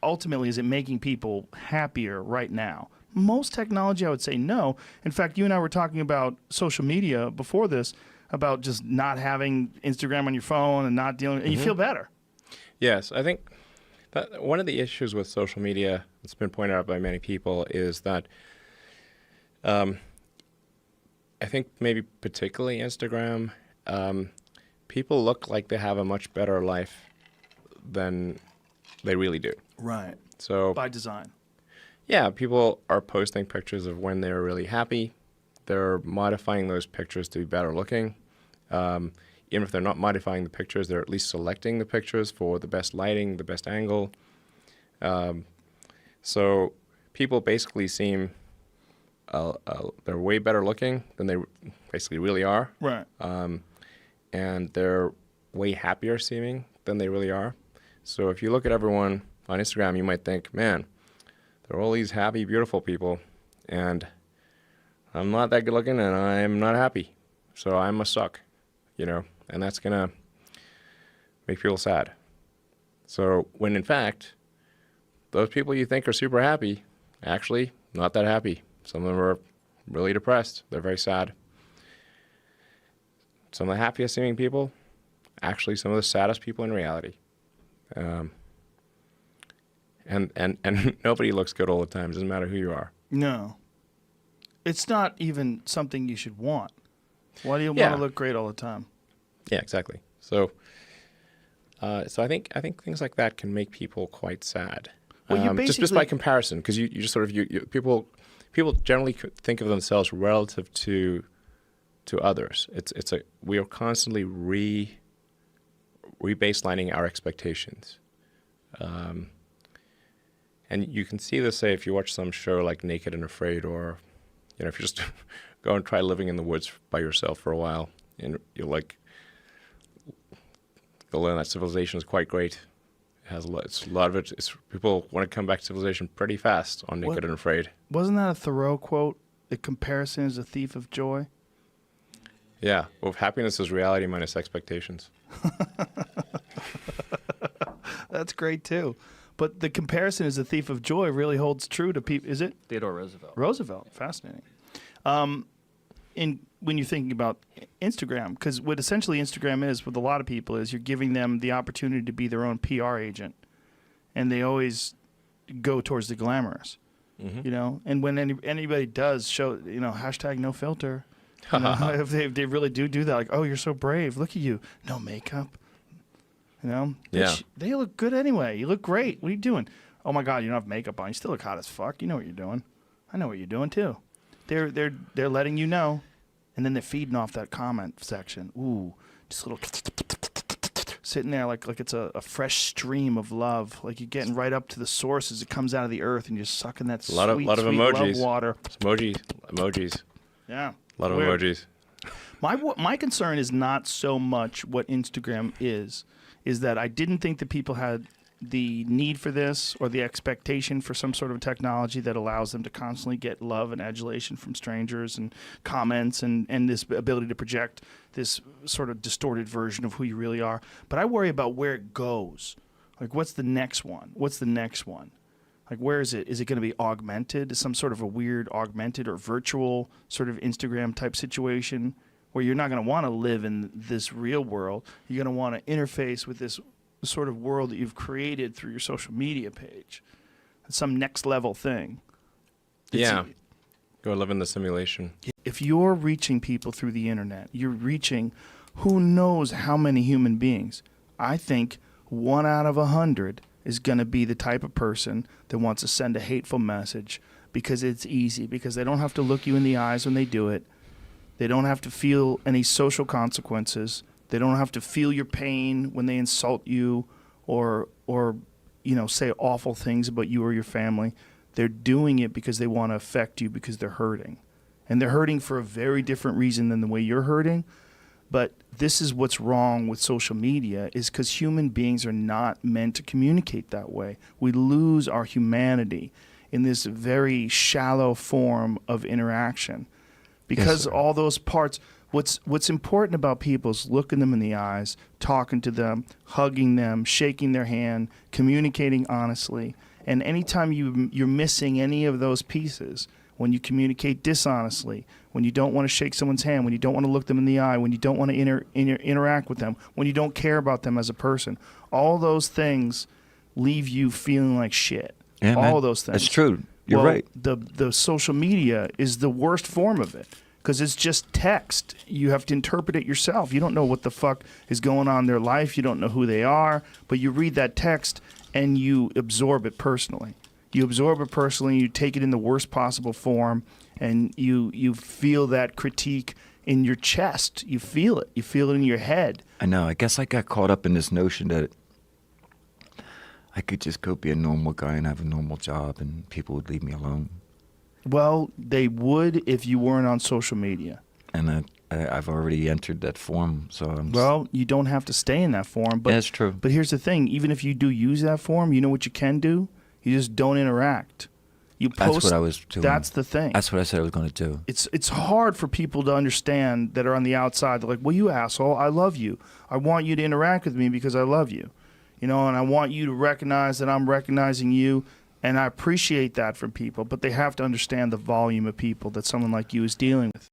ultimately, is it making people happier right now? Most technology, I would say no. In fact, you and I were talking about social media before this, about just not having Instagram on your phone and not dealing, and you feel better. Yes, I think that one of the issues with social media that's been pointed out by many people is that I think maybe particularly Instagram, people look like they have a much better life than they really do. Right. So by design. Yeah, people are posting pictures of when they're really happy. They're modifying those pictures to be better looking. Even if they're not modifying the pictures, they're at least selecting the pictures for the best lighting, the best angle. So people basically seem they're way better looking than they basically really are. Right. And they're way happier seeming than they really are. So if you look at everyone on Instagram, you might think, man, there are all these happy, beautiful people, and I'm not that good looking, and I'm not happy. So I must suck, and that's going to make people sad. So when in fact, those people you think are super happy, actually not that happy. Some of them are really depressed. They're very sad. Some of the happiest seeming people, actually some of the saddest people in reality. And nobody looks good all the time. It doesn't matter who you are. No. It's not even something you should want. Why do you want to look great all the time? Yeah, exactly. So I think things like that can make people quite sad. Well, just by comparison, because you just sort of people generally think of themselves relative to others. We are constantly rebaselining our expectations. And you can see this, say, if you watch some show like Naked and Afraid, or if you just go and try living in the woods by yourself for a while, and you'll learn that civilization is quite great. It has a lot of it. People want to come back to civilization pretty fast on Naked and Afraid. Wasn't that a Thoreau quote? The comparison is a thief of joy. Yeah. Well, happiness is reality minus expectations. That's great too. But the comparison is a thief of joy really holds true to people. Is it? Theodore Roosevelt. Roosevelt. Fascinating. When you're thinking about Instagram, because what essentially Instagram is with a lot of people is you're giving them the opportunity to be their own PR agent. And they always go towards the glamorous, And when anybody does show, hashtag no filter, if they really do that, like, oh, you're so brave. Look at you. No makeup. Yeah. They look good anyway. You look great. What are you doing? Oh my God, you don't have makeup on. You still look hot as fuck. You know what you're doing. I know what you're doing too. They're letting you know, and then they're feeding off that comment section. Ooh, just a little sitting there like it's a fresh stream of love. Like you're getting right up to the source as it comes out of the earth, and you're sucking that sweet of emojis. love water. Emojis. Yeah. A lot of emojis. My concern is not so much what Instagram is that I didn't think that people had the need for this or the expectation for some sort of technology that allows them to constantly get love and adulation from strangers and comments and this ability to project this sort of distorted version of who you really are. But I worry about where it goes. Like, what's the next one? What's the next one? Like, where is it? Is it going to be augmented? Some sort of a weird augmented or virtual sort of Instagram type situation where you're not going to want to live in this real world. You're going to want to interface with this sort of world that you've created through your social media page. It's some next level thing. Go live in the simulation. If you're reaching people through the internet, you're reaching who knows how many human beings. I think 1 out of 100 is going to be the type of person that wants to send a hateful message because it's easy, because they don't have to look you in the eyes when they do it. They don't have to feel any social consequences. They don't have to feel your pain when they insult you or say awful things about you or your family. They're doing it because they want to affect you because they're hurting. And they're hurting for a very different reason than the way you're hurting. But this is what's wrong with social media, is because human beings are not meant to communicate that way. We lose our humanity in this very shallow form of interaction. Because all those parts, What's important about people is looking them in the eyes, talking to them, hugging them, shaking their hand, communicating honestly. And anytime you're missing any of those pieces, when you communicate dishonestly, when you don't want to shake someone's hand, when you don't want to look them in the eye, when you don't want to interact with them, when you don't care about them as a person, all those things leave you feeling like shit. Yeah, all man. those things. That's true. You're Well, right. The social media is the worst form of it because it's just text. You have to interpret it yourself. You don't know what the fuck is going on in their life. You don't know who they are, but you read that text and you absorb it personally. You absorb it personally, you take it in the worst possible form, and you feel that critique in your chest. You feel it. You feel it in your head. I know. I guess I got caught up in this notion that I could just go be a normal guy and have a normal job and people would leave me alone. Well, they would if you weren't on social media. And I've already entered that form, so Well, you don't have to stay in that form. But, yeah, that's true. But here's the thing. Even if you do use that form, you know what you can do? You just don't interact. You post. That's what I was doing. That's the thing. That's what I said I was going to do. It's hard for people to understand that are on the outside. They're like, well, you asshole, I love you. I want you to interact with me because I love you. You know, and I want you to recognize that I'm recognizing you. And I appreciate that from people. But they have to understand the volume of people that someone like you is dealing with.